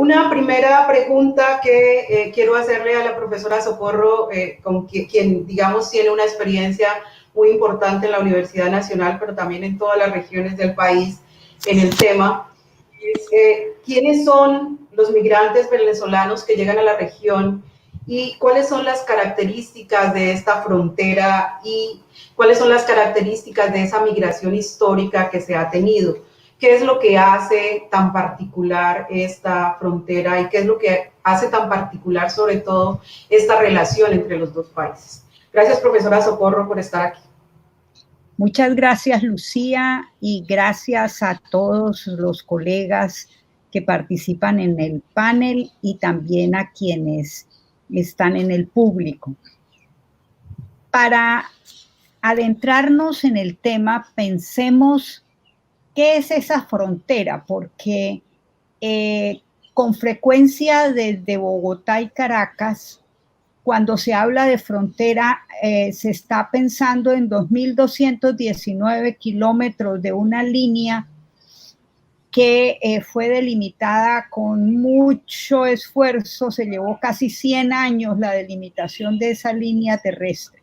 Una primera pregunta que quiero hacerle a la profesora Socorro, con quien, digamos, tiene una experiencia muy importante en la Universidad Nacional, pero también en todas las regiones del país en el tema, es ¿quiénes son los migrantes venezolanos que llegan a la región y cuáles son las características de esta frontera y cuáles son las características de esa migración histórica que se ha tenido? ¿Qué es lo que hace tan particular esta frontera y qué es lo que hace tan particular, sobre todo, esta relación entre los dos países? Gracias, profesora Socorro, por estar aquí. Muchas gracias, Lucía, y gracias a todos los colegas que participan en el panel y también a quienes están en el público. Para adentrarnos en el tema, pensemos qué es esa frontera, porque con frecuencia desde Bogotá y Caracas, cuando se habla de frontera, se está pensando en 2.219 kilómetros de una línea que fue delimitada con mucho esfuerzo, se llevó casi 100 años la delimitación de esa línea terrestre.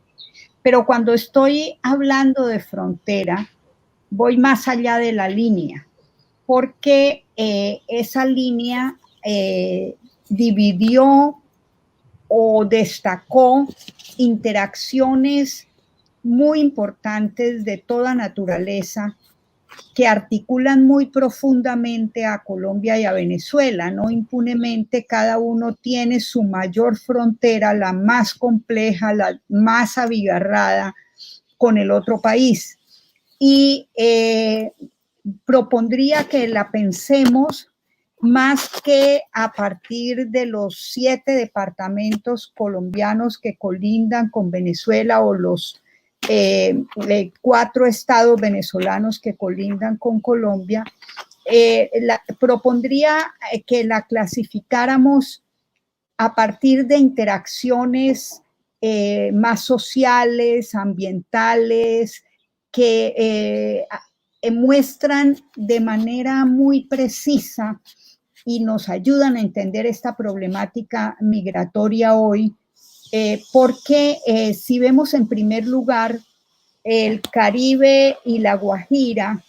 Pero cuando estoy hablando de frontera, voy más allá de la línea, porque esa línea dividió o destacó interacciones muy importantes de toda naturaleza que articulan muy profundamente a Colombia y a Venezuela, no impunemente. Cada uno tiene su mayor frontera, la más compleja, la más abigarrada con el otro país. Y propondría que la pensemos más que a partir de los 7 departamentos colombianos que colindan con Venezuela o los 4 estados venezolanos que colindan con Colombia. Propondría que la clasificáramos a partir de interacciones más sociales, ambientales, que muestran de manera muy precisa y nos ayudan a entender esta problemática migratoria hoy, porque si vemos en primer lugar el Caribe y la Guajira,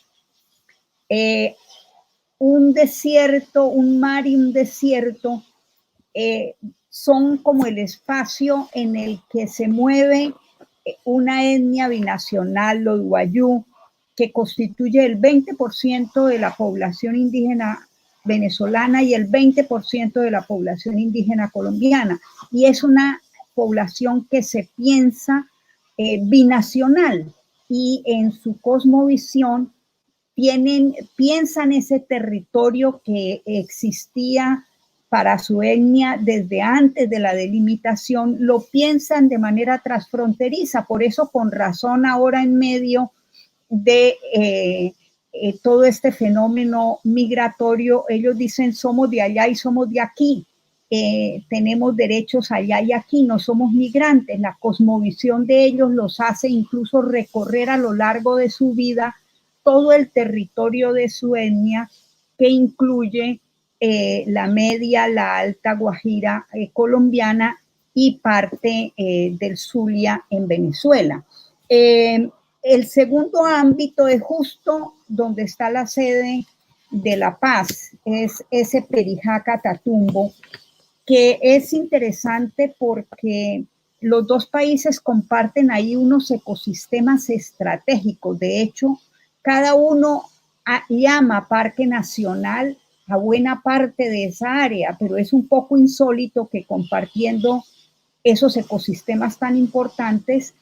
un desierto, un mar y un desierto son como el espacio en el que se mueve una etnia binacional, los wayú, que constituye el 20% de la población indígena venezolana y el 20% de la población indígena colombiana. Y es una población que se piensa binacional y en su cosmovisión piensan ese territorio que existía para su etnia desde antes de la delimitación, lo piensan de manera transfronteriza. Por eso, con razón, ahora en medio de todo este fenómeno migratorio, ellos dicen somos de allá y somos de aquí, tenemos derechos allá y aquí, no somos migrantes. La cosmovisión de ellos los hace incluso recorrer a lo largo de su vida todo el territorio de su etnia, que incluye la media, la alta Guajira colombiana y parte del Zulia en Venezuela. El segundo ámbito es justo donde está la sede de La Paz, es ese Perijá Catatumbo, que es interesante porque los dos países comparten ahí unos ecosistemas estratégicos. De hecho, cada uno llama parque nacional a buena parte de esa área, pero es un poco insólito que compartiendo esos ecosistemas tan importantes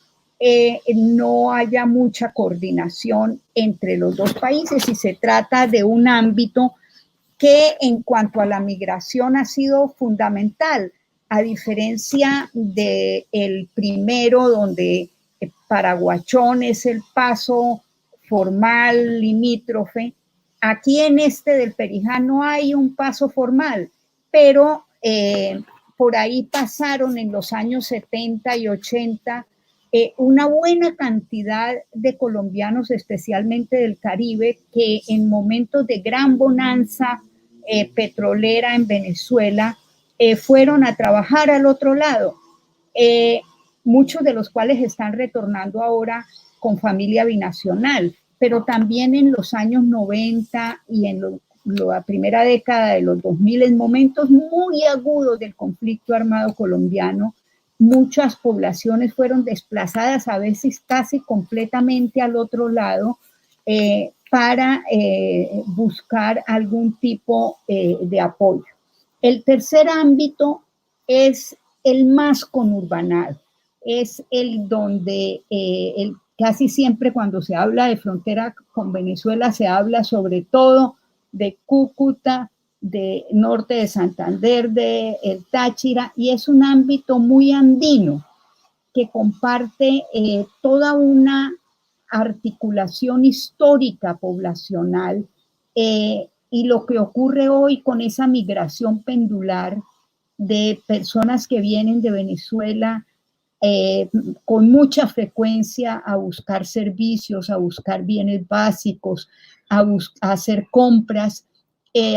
no haya mucha coordinación entre los dos países, y se trata de un ámbito que en cuanto a la migración ha sido fundamental, a diferencia del primero, donde Paraguachón es el paso formal, limítrofe. Aquí en este del Perijá no hay un paso formal, pero por ahí pasaron en los años 70 y 80 una buena cantidad de colombianos, especialmente del Caribe, que en momentos de gran bonanza petrolera en Venezuela, fueron a trabajar al otro lado, muchos de los cuales están retornando ahora con familia binacional, pero también en los años 90 y en la primera década de los 2000, en momentos muy agudos del conflicto armado colombiano, muchas poblaciones fueron desplazadas, a veces casi completamente al otro lado, para buscar algún tipo de apoyo. El tercer ámbito es el más conurbanado, es el donde casi siempre cuando se habla de frontera con Venezuela se habla sobre todo de Cúcuta, de norte de Santander, de el Táchira, y es un ámbito muy andino que comparte toda una articulación histórica poblacional, y lo que ocurre hoy con esa migración pendular de personas que vienen de Venezuela con mucha frecuencia a buscar servicios, a buscar bienes básicos, a hacer compras,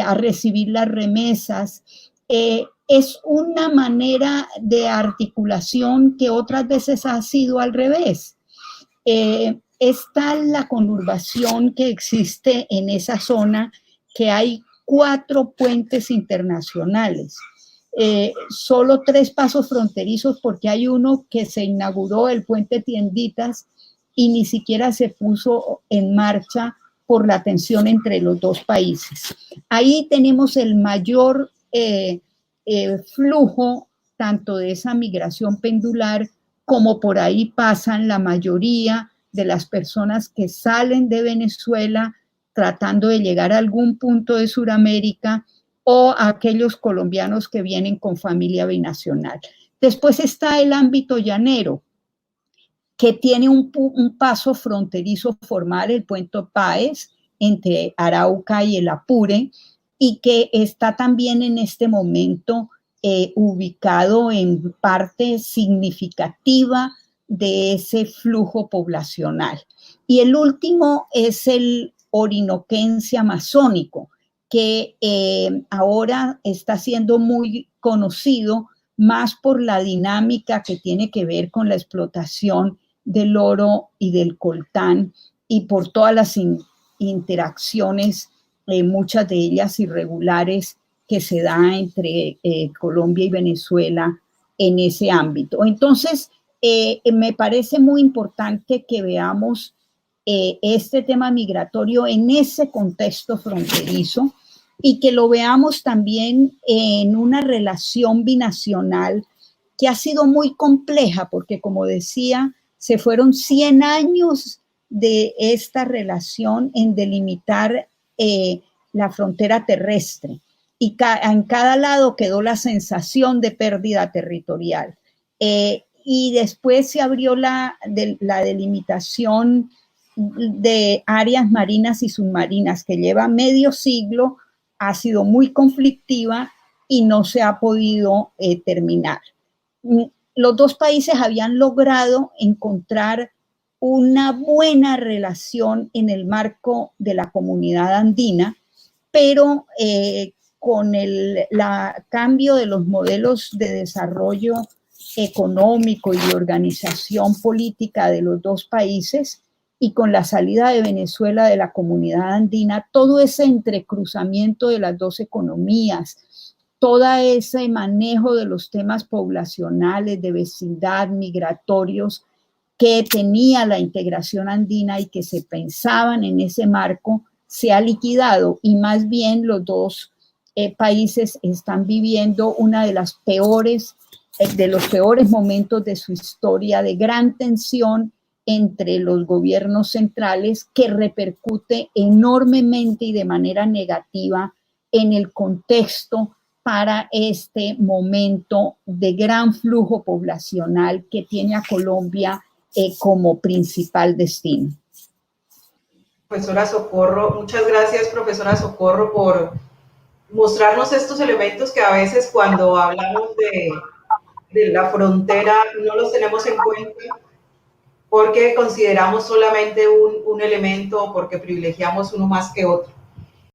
a recibir las remesas. Es una manera de articulación que otras veces ha sido al revés. Está la conurbación que existe en esa zona, que hay 4 puentes internacionales. Solo 3 pasos fronterizos, porque hay uno que se inauguró, el puente Tienditas, y ni siquiera se puso en marcha por la tensión entre los dos países. Ahí tenemos el mayor flujo tanto de esa migración pendular, como por ahí pasan la mayoría de las personas que salen de Venezuela tratando de llegar a algún punto de Sudamérica, o a aquellos colombianos que vienen con familia binacional. Después está el ámbito llanero, que tiene un paso fronterizo formal, el puente Páez, entre Arauca y el Apure, y que está también en este momento ubicado en parte significativa de ese flujo poblacional. Y el último es el orinoquense amazónico, que ahora está siendo muy conocido más por la dinámica que tiene que ver con la explotación del oro y del coltán, y por todas las interacciones, muchas de ellas irregulares, que se da entre Colombia y Venezuela en ese ámbito. Entonces, me parece muy importante que veamos este tema migratorio en ese contexto fronterizo, y que lo veamos también en una relación binacional que ha sido muy compleja, porque, como decía, se fueron 100 años de esta relación en delimitar la frontera terrestre, y en cada lado quedó la sensación de pérdida territorial. Y después se abrió la delimitación de áreas marinas y submarinas, que lleva medio siglo, ha sido muy conflictiva y no se ha podido terminar. Los dos países habían logrado encontrar una buena relación en el marco de la comunidad andina, pero con el cambio de los modelos de desarrollo económico y de organización política de los dos países, y con la salida de Venezuela de la comunidad andina, todo ese entrecruzamiento de las dos economías, todo ese manejo de los temas poblacionales, de vecindad, migratorios, que tenía la integración andina y que se pensaban en ese marco, se ha liquidado, y más bien los dos países están viviendo una de los peores momentos de su historia, de gran tensión entre los gobiernos centrales, que repercute enormemente y de manera negativa en el contexto para este momento de gran flujo poblacional que tiene a Colombia como principal destino. Profesora Socorro, muchas gracias, profesora Socorro, por mostrarnos estos elementos que a veces cuando hablamos de la frontera no los tenemos en cuenta, porque consideramos solamente un elemento, porque privilegiamos uno más que otro.